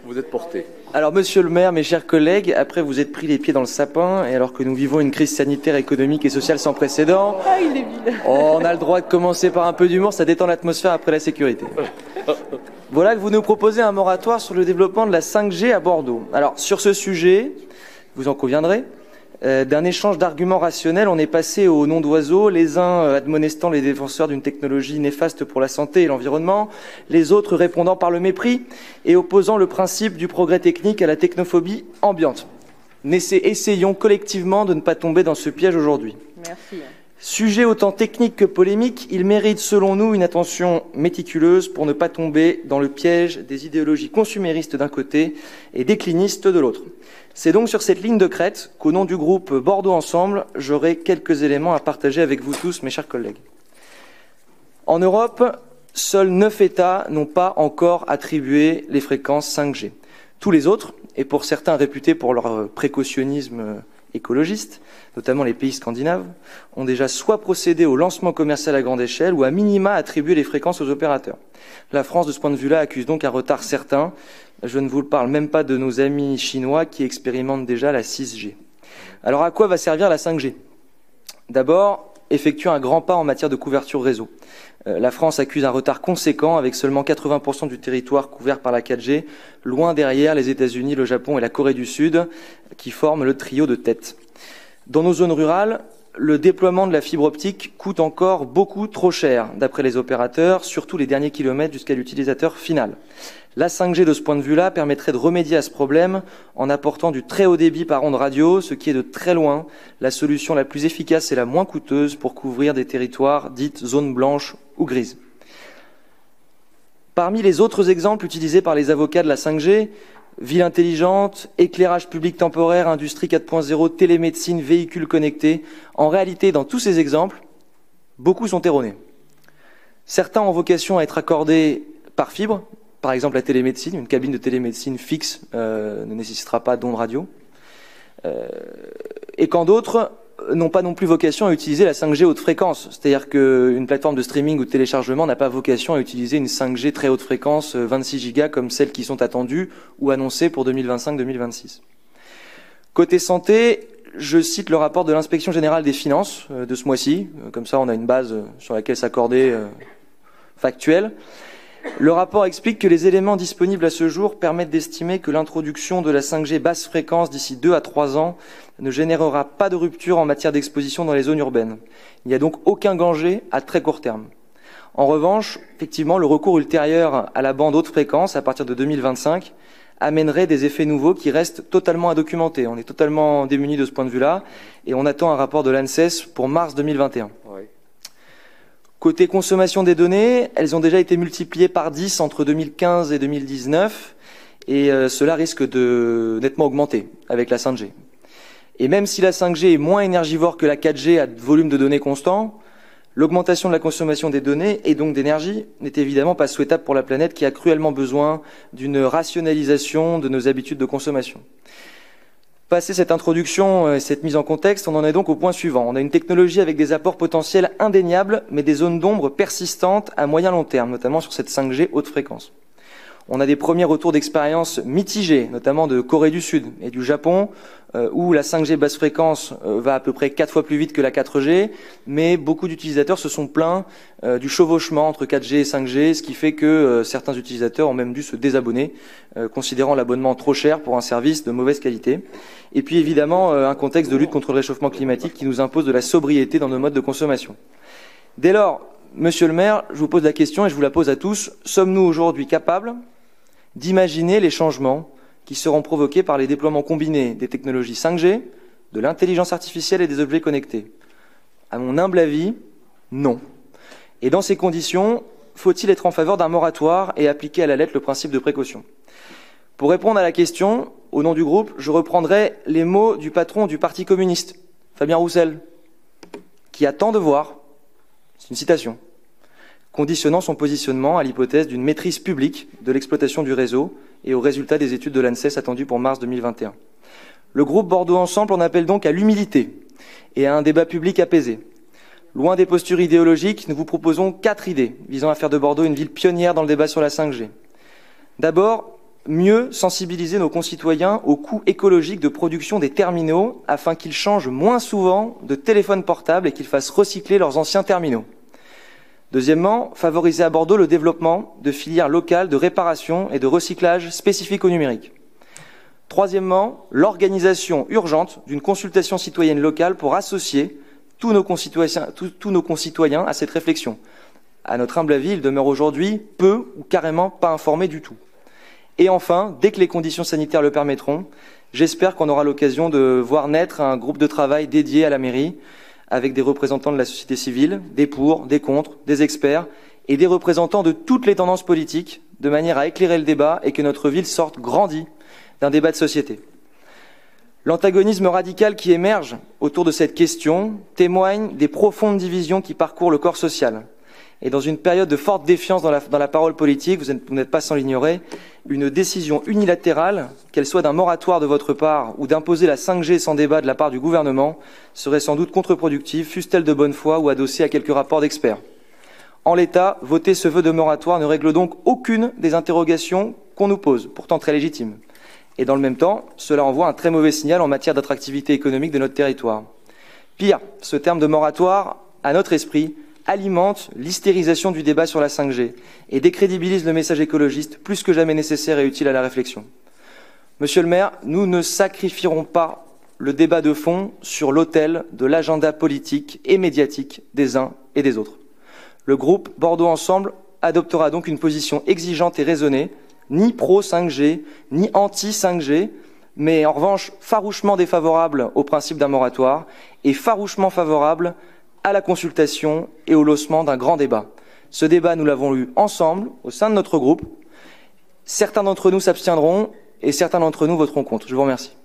Vous êtes porté. Alors, monsieur le maire, mes chers collègues, après vous êtes pris les pieds dans le sapin, et alors que nous vivons une crise sanitaire, économique et sociale sans précédent, on a le droit de commencer par un peu d'humour, ça détend l'atmosphère après la sécurité. Voilà que vous nous proposez un moratoire sur le développement de la 5G à Bordeaux. Alors, sur ce sujet, vous en conviendrez, d'un échange d'arguments rationnels, on est passé au nom d'oiseaux, les uns admonestant les défenseurs d'une technologie néfaste pour la santé et l'environnement, les autres répondant par le mépris et opposant le principe du progrès technique à la technophobie ambiante. Essayons collectivement de ne pas tomber dans ce piège aujourd'hui. Merci. Sujet autant technique que polémique, il mérite selon nous une attention méticuleuse pour ne pas tomber dans le piège des idéologies consuméristes d'un côté et déclinistes de l'autre. C'est donc sur cette ligne de crête qu'au nom du groupe Bordeaux Ensemble, j'aurai quelques éléments à partager avec vous tous, mes chers collègues. En Europe, seuls 9 États n'ont pas encore attribué les fréquences 5G. Tous les autres, et pour certains réputés pour leur précautionnisme écologiste, notamment les pays scandinaves, ont déjà soit procédé au lancement commercial à grande échelle ou à minima attribué les fréquences aux opérateurs. La France, de ce point de vue-là, accuse donc un retard certain. Je ne vous parle même pas de nos amis chinois qui expérimentent déjà la 6G. Alors à quoi va servir la 5G? D'abord, effectuer un grand pas en matière de couverture réseau. La France accuse un retard conséquent avec seulement 80% du territoire couvert par la 4G, loin derrière les États-Unis, le Japon et la Corée du Sud qui forment le trio de tête. Dans nos zones rurales, le déploiement de la fibre optique coûte encore beaucoup trop cher, d'après les opérateurs, surtout les derniers kilomètres jusqu'à l'utilisateur final. La 5G, de ce point de vue-là, permettrait de remédier à ce problème en apportant du très haut débit par onde radio, ce qui est de très loin la solution la plus efficace et la moins coûteuse pour couvrir des territoires dites zones blanches ou grises. Parmi les autres exemples utilisés par les avocats de la 5G, ville intelligente, éclairage public temporaire, industrie 4.0, télémédecine, véhicules connectés. En réalité, dans tous ces exemples, beaucoup sont erronés. Certains ont vocation à être accordés par fibre, par exemple la télémédecine. Une cabine de télémédecine fixe ne nécessitera pas d'ondes radio. Et quand d'autres n'ont pas non plus vocation à utiliser la 5G haute fréquence. C'est-à-dire qu'une plateforme de streaming ou de téléchargement n'a pas vocation à utiliser une 5G très haute fréquence, 26 gigas, comme celles qui sont attendues ou annoncées pour 2025-2026. Côté santé, je cite le rapport de l'Inspection générale des finances de ce mois-ci. Comme ça, on a une base sur laquelle s'accorder factuelle. Le rapport explique que les éléments disponibles à ce jour permettent d'estimer que l'introduction de la 5G basse fréquence d'ici 2 à 3 ans ne générera pas de rupture en matière d'exposition dans les zones urbaines. Il n'y a donc aucun danger à très court terme. En revanche, effectivement, le recours ultérieur à la bande haute fréquence à partir de 2025 amènerait des effets nouveaux qui restent totalement à documenter. On est totalement démunis de ce point de vue-là et on attend un rapport de l'ANSES pour mars 2021. Oui. Côté consommation des données, elles ont déjà été multipliées par 10 entre 2015 et 2019 et cela risque de nettement augmenter avec la 5G. Et même si la 5G est moins énergivore que la 4G à volume de données constant, l'augmentation de la consommation des données et donc d'énergie n'est évidemment pas souhaitable pour la planète qui a cruellement besoin d'une rationalisation de nos habitudes de consommation. Passé cette introduction et cette mise en contexte, on en est donc au point suivant. On a une technologie avec des apports potentiels indéniables, mais des zones d'ombre persistantes à moyen long terme, notamment sur cette 5G haute fréquence. On a des premiers retours d'expérience mitigés, notamment de Corée du Sud et du Japon, où la 5G basse fréquence va à peu près 4 fois plus vite que la 4G, mais beaucoup d'utilisateurs se sont plaints du chevauchement entre 4G et 5G, ce qui fait que certains utilisateurs ont même dû se désabonner, considérant l'abonnement trop cher pour un service de mauvaise qualité. Et puis évidemment, un contexte de lutte contre le réchauffement climatique qui nous impose de la sobriété dans nos modes de consommation. Dès lors, monsieur le maire, je vous pose la question et je vous la pose à tous. Sommes-nous aujourd'hui capables d'imaginer les changements qui seront provoqués par les déploiements combinés des technologies 5G, de l'intelligence artificielle et des objets connectés? À mon humble avis, non. Et dans ces conditions, faut-il être en faveur d'un moratoire et appliquer à la lettre le principe de précaution? Pour répondre à la question, au nom du groupe, je reprendrai les mots du patron du Parti communiste, Fabien Roussel, qui attend de voir, c'est une citation, conditionnant son positionnement à l'hypothèse d'une maîtrise publique de l'exploitation du réseau et aux résultats des études de l'ANSES attendues pour mars 2021. Le groupe Bordeaux Ensemble en appelle donc à l'humilité et à un débat public apaisé. Loin des postures idéologiques, nous vous proposons 4 idées visant à faire de Bordeaux une ville pionnière dans le débat sur la 5G. D'abord, mieux sensibiliser nos concitoyens au coût écologique de production des terminaux afin qu'ils changent moins souvent de téléphone portable et qu'ils fassent recycler leurs anciens terminaux. Deuxièmement, favoriser à Bordeaux le développement de filières locales de réparation et de recyclage spécifiques au numérique. Troisièmement, l'organisation urgente d'une consultation citoyenne locale pour associer tous nos concitoyens à cette réflexion. À notre humble avis, ils demeurent aujourd'hui peu ou carrément pas informés du tout. Et enfin, dès que les conditions sanitaires le permettront, j'espère qu'on aura l'occasion de voir naître un groupe de travail dédié à la mairie, avec des représentants de la société civile, des pour, des contre, des experts et des représentants de toutes les tendances politiques, de manière à éclairer le débat et que notre ville sorte grandie d'un débat de société. L'antagonisme radical qui émerge autour de cette question témoigne des profondes divisions qui parcourent le corps social. Et dans une période de forte défiance dans la parole politique, vous n'êtes pas sans l'ignorer, une décision unilatérale, qu'elle soit d'un moratoire de votre part ou d'imposer la 5G sans débat de la part du gouvernement, serait sans doute contre-productive, fût-elle de bonne foi ou adossée à quelques rapports d'experts. En l'état, voter ce vœu de moratoire ne règle donc aucune des interrogations qu'on nous pose, pourtant très légitimes. Et dans le même temps, cela envoie un très mauvais signal en matière d'attractivité économique de notre territoire. Pire, ce terme de moratoire, à notre esprit, alimente l'hystérisation du débat sur la 5G et décrédibilise le message écologiste plus que jamais nécessaire et utile à la réflexion. Monsieur le maire, nous ne sacrifierons pas le débat de fond sur l'autel de l'agenda politique et médiatique des uns et des autres. Le groupe Bordeaux Ensemble adoptera donc une position exigeante et raisonnée, ni pro-5G, ni anti-5G, mais en revanche farouchement défavorable au principe d'un moratoire et farouchement favorable à la consultation et au lancement d'un grand débat. Ce débat, nous l'avons eu ensemble, au sein de notre groupe. Certains d'entre nous s'abstiendront et certains d'entre nous voteront contre. Je vous remercie.